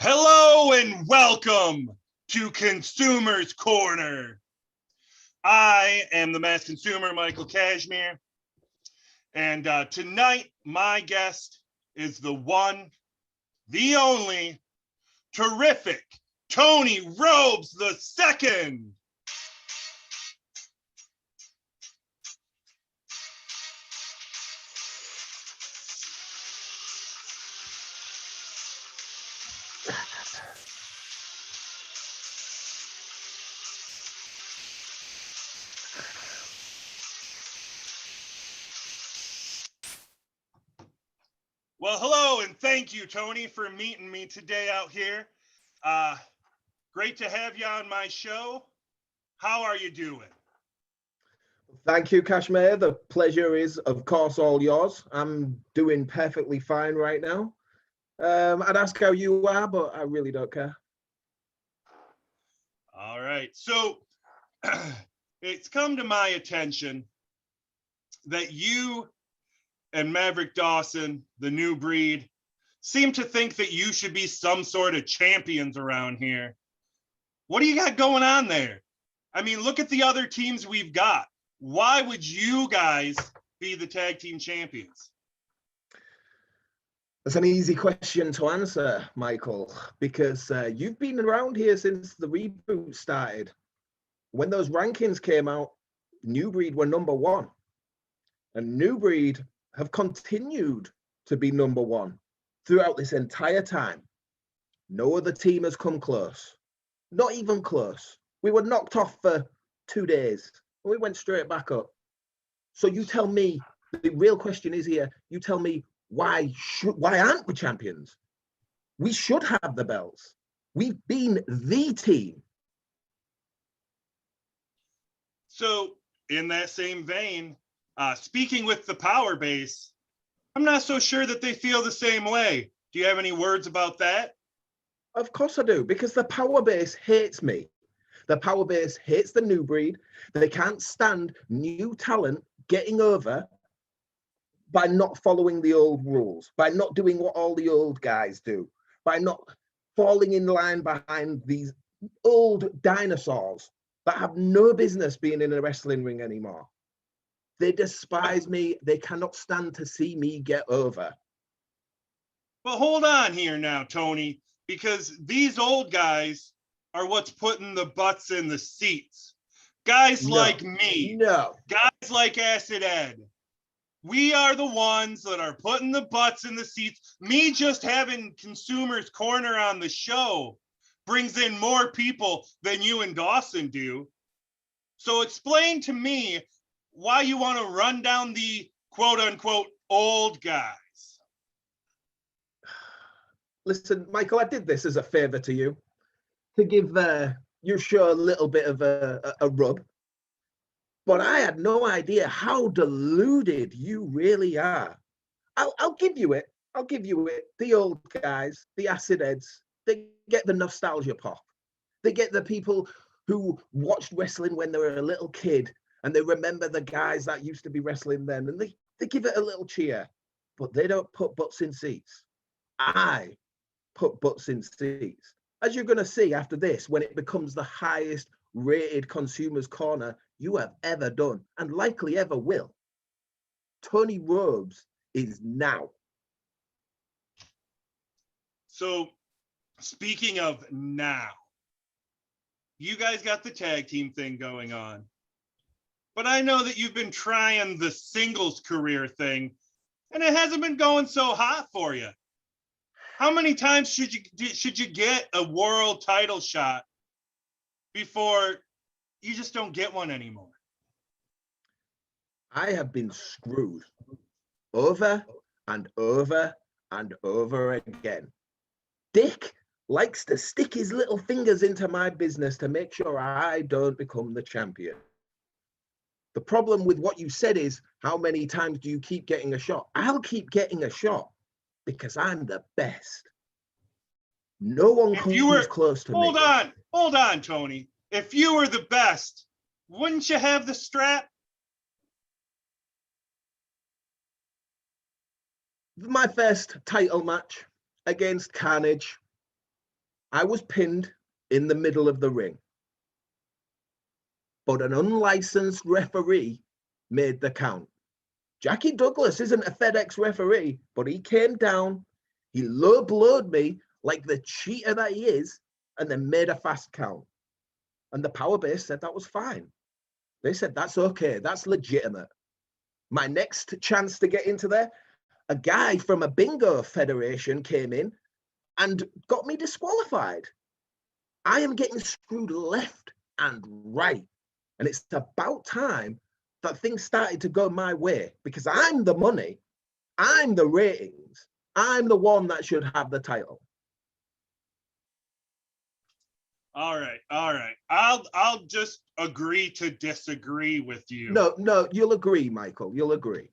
Hello and welcome to Consumer's Corner. I am the Mass Consumer Michael Kashmir, and tonight my guest is the one, the only, terrific Tony Robes II. Well, hello, and thank you, Tony, for meeting me today out here. Great to have you on my show. How are you doing? Thank you, Kashmir. The pleasure is, of course, all yours. I'm doing perfectly fine right now. I'd ask how you are, but I really don't care. All right. So it's come to my attention that you and Maverick Dawson, the new breed, seem to think that you should be some sort of champions around here. What do you got going on there? I mean, look at the other teams we've got. Why would you guys be the tag team champions? That's an easy question to answer, Michael, because you've been around here since the reboot started. When those rankings came out, New Breed were number one. And New Breed have continued to be number one throughout this entire time. No other team has come close. Not even close. We were knocked off for 2 days. And we went straight back up. So you tell me, the real question is here, you tell me, why aren't we champions? We should have the belts. We've been the team. So in that same vein, speaking with the power base, I'm not so sure that they feel the same way. Do you have any words about that? Of course I do, because the power base hates me. The power base hates the new breed. They can't stand new talent getting over by not following the old rules, by not doing what all the old guys do, by not falling in line behind these old dinosaurs that have no business being in a wrestling ring anymore. They despise me. They cannot stand to see me get over. Well, hold on here now, Tony, because these old guys are what's putting the butts in the seats. Guys like me, guys like Acid Ed. We are the ones that are putting the butts in the seats. Me just having Consumer's Corner on the show brings in more people than you and Dawson do. So explain to me why you want to run down the quote unquote old guys. Listen, Michael, I did this as a favor to you, to give your show a little bit of a rub. But I had no idea how deluded you really are. I'll give you it. I'll give you it. The old guys, the acid heads, they get the nostalgia pop. They get the people who watched wrestling when they were a little kid and they remember the guys that used to be wrestling then, and they give it a little cheer. But they don't put butts in seats. I put butts in seats. As you're going to see after this, when it becomes the highest rated Consumer's Corner you have ever done, and likely ever will. Tony Robes is now. So, speaking of now, you guys got the tag team thing going on. But I know that you've been trying the singles career thing, and it hasn't been going so hot for you. How many times should you get a world title shot before you just don't get one anymore? I have been screwed over and over and over again. Dick likes to stick his little fingers into my business to make sure I don't become the champion. The problem with what you said is, how many times do you keep getting a shot? I'll keep getting a shot because I'm the best. No one comes close to me. Hold on, Tony. If you were the best, wouldn't you have the strap? My first title match against Carnage, I was pinned in the middle of the ring, but an unlicensed referee made the count. Jackie Douglas isn't a FedEx referee, but he came down, he low blowed me like the cheater that he is, and then made a fast count. And the power base said that was fine. They said that's okay, that's legitimate. My next chance to get into there, a guy from a bingo federation came in and got me disqualified. I am getting screwed left and right. And it's about time that things started to go my way, because I'm the money, I'm the ratings, I'm the one that should have the title. All right, all right. I'll just agree to disagree with you. No, you'll agree, Michael. You'll agree.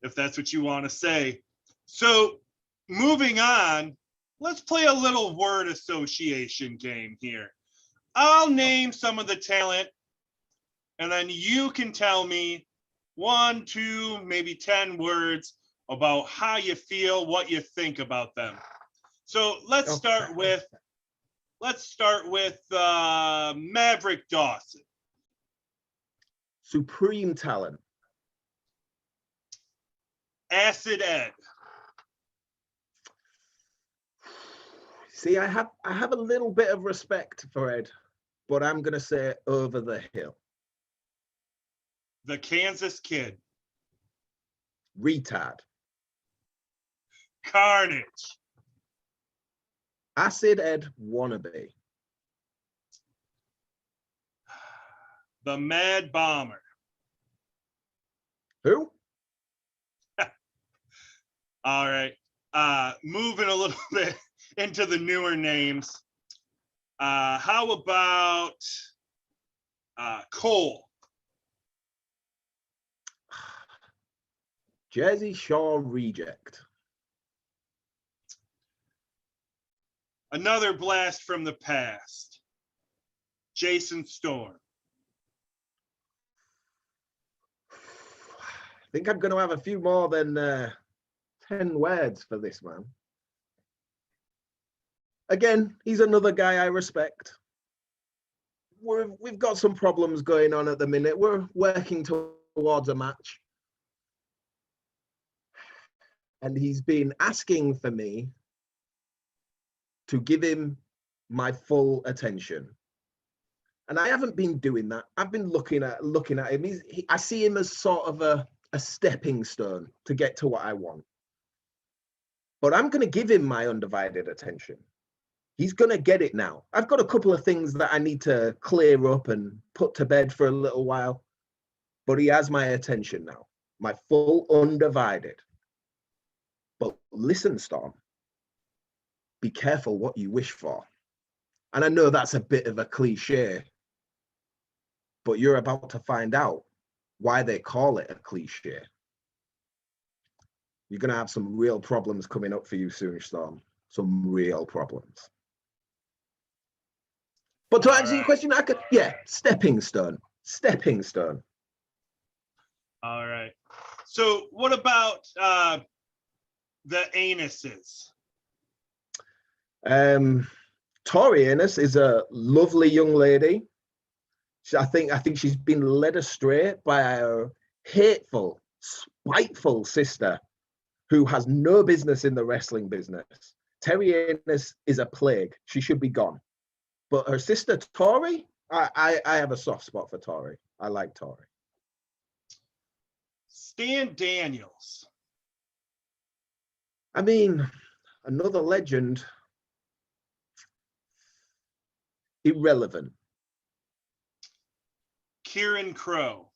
If that's what you want to say. So moving on, let's play a little word association game here. I'll name some of the talent, and then you can tell me 1, 2, maybe 10 words about how you feel, what you think about them. So let's start with Maverick Dawson. Supreme talent. Acid Ed. See, I have a little bit of respect for Ed, but I'm gonna say over the hill. The Kansas Kid. Retard. Carnage. Acid Ed wannabe. The Mad Bomber. Who? All right. Moving a little bit into the newer names. How about Cole? Jersey Shore reject. Another blast from the past. Jason Storm. I think I'm going to have a few more than 10 words for this man. Again, he's another guy I respect. We've got some problems going on at the minute. We're working towards a match. And he's been asking for me to give him my full attention. And I haven't been doing that. I've been looking at him. I see him as sort of a stepping stone to get to what I want. But I'm going to give him my undivided attention. He's going to get it now. I've got a couple of things that I need to clear up and put to bed for a little while. But he has my attention now, my full undivided. But listen, Storm, be careful what you wish for. And I know that's a bit of a cliche, but you're about to find out why they call it a cliche. You're going to have some real problems coming up for you soon, Storm. Some real problems. But to answer your question, stepping stone. Stepping stone. All right. So what about the anuses? Tori Anus is a lovely young lady. I think she's been led astray by her hateful, spiteful sister who has no business in the wrestling business. Terry Anus is a plague. She should be gone. But her sister, Tori, I have a soft spot for Tori. I like Tori. Stan Daniels. I mean, another legend. Irrelevant. Kieran Crow.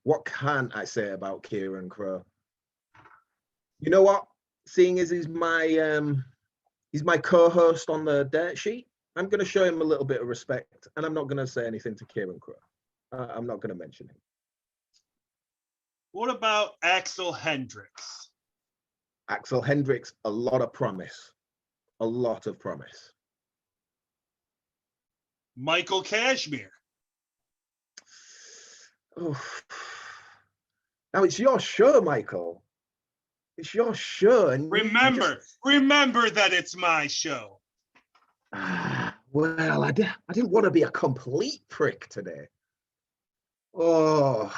What can't I say about Kieran Crow? You know what? Seeing as he's my co-host on the dirt sheet, I'm going to show him a little bit of respect, and I'm not going to say anything to Kieran Crow. I'm not going to mention him. What about Axel Hendricks? Axel Hendricks, a lot of promise. A lot of promise. Michael Kashmir. Oh. Now it's your show, Michael. It's your show. And remember that it's my show. Well, I didn't want to be a complete prick today. Oh,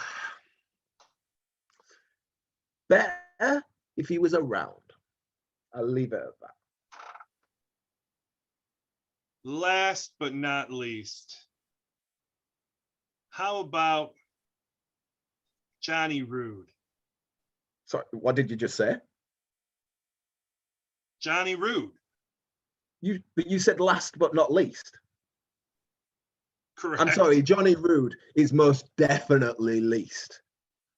better if he was around. I'll leave it at that. Last but not least, how about Johnny Rude? Sorry, what did you just say? Johnny Rude. But you said last but not least. Correct. I'm sorry, Johnny Rude is most definitely least.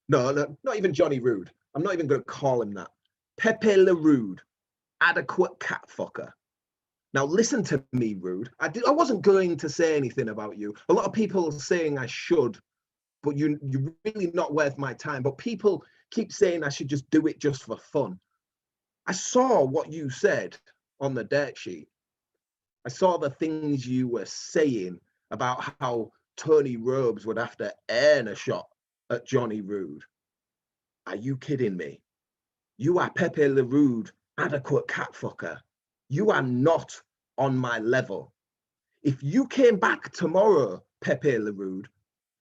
No, not even Johnny Rude. I'm not even going to call him that. Pepe Le Rude, adequate cat fucker. Now listen to me, Rude. I wasn't going to say anything about you. A lot of people are saying I should, but you're really not worth my time. But people keep saying I should just do it just for fun. I saw what you said on the dirt sheet. I saw the things you were saying about how Tony Robes would have to earn a shot at Johnny Rude. Are you kidding me? You are Pepe Le Rude, adequate cat fucker. You are not on my level. If you came back tomorrow, Pepe Le Rude,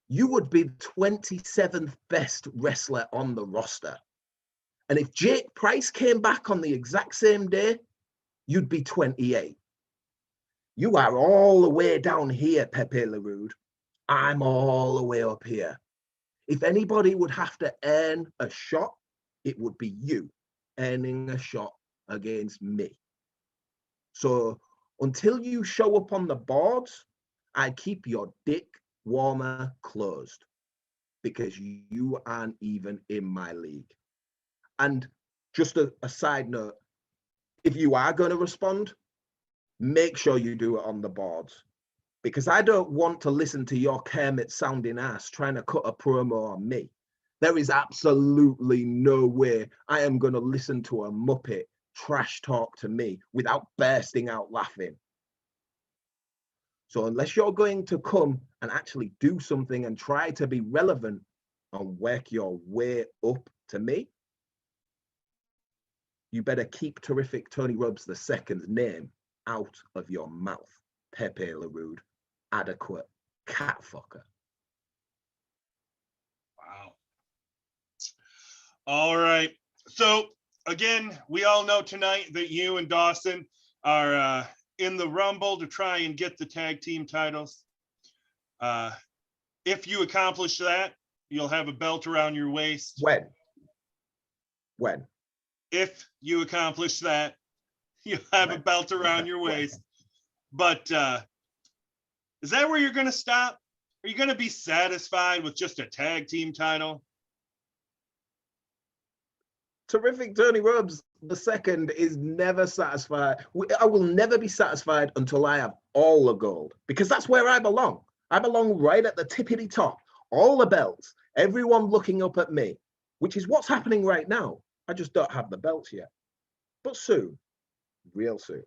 you would be the 27th best wrestler on the roster. And if Jake Price came back on the exact same day, you'd be 28. You are all the way down here, Pepe Le Rude. I'm all the way up here. If anybody would have to earn a shot, it would be you earning a shot against me. So until you show up on the boards, I keep your dick warmer closed because you aren't even in my league. And just a side note, if you are going to respond, make sure you do it on the boards, because I don't want to listen to your Kermit sounding ass trying to cut a promo on me. There is absolutely no way I am going to listen to a Muppet trash talk to me without bursting out laughing. So unless you're going to come and actually do something and try to be relevant and work your way up to me, you better keep terrific Tony Robes II's name out of your mouth, Pepe Le Rude, adequate cat fucker. Wow. All right. So again, we all know tonight that you and Dawson are in the Rumble to try and get the tag team titles. If you accomplish that, you'll have a belt around your waist. When? If you accomplish that, you'll have a belt around your waist. But is that where you're going to stop? Are you going to be satisfied with just a tag team title? Terrific Tony Robes II is never satisfied. I will never be satisfied until I have all the gold, because that's where I belong. I belong right at the tippity top, all the belts, everyone looking up at me, which is what's happening right now. I just don't have the belts yet, but soon, real soon.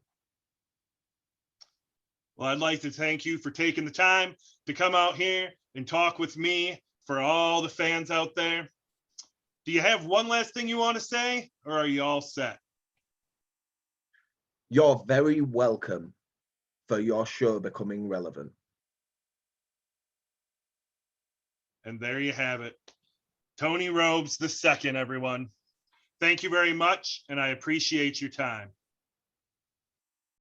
Well, I'd like to thank you for taking the time to come out here and talk with me for all the fans out there. Do you have one last thing you want to say, or are you all set? You're very welcome for your show becoming relevant. And there you have it. Tony Robes II, everyone. Thank you very much, and I appreciate your time.